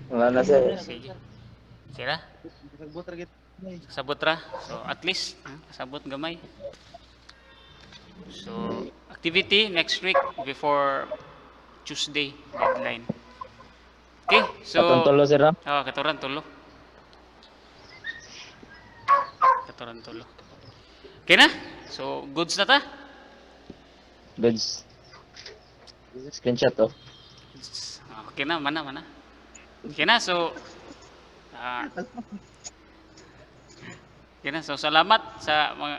Wala na, sir. Sige. Sira? Nagbot ra gid. Kasabot ra. So, at least, kasabot gamay. So, activity next week before Tuesday deadline. Okay, so... Patuntolo, sir, ha? Katuran tulo. Katuran tulo. Okay na? So, goods na ta? Goods. Screenshot, oh. Okay na, mana. Okay na, so... okay na, so salamat sa mga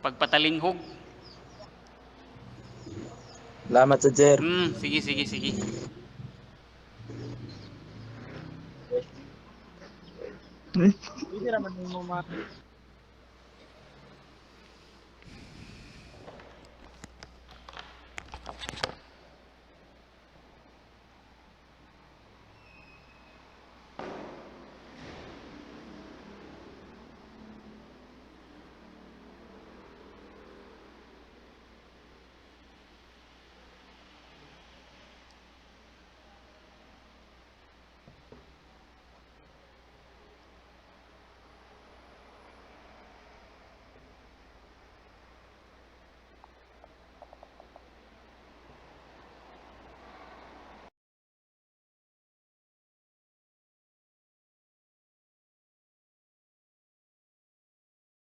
pagpatalinghog. Salamat sa sir. Sige. Hindi raman mo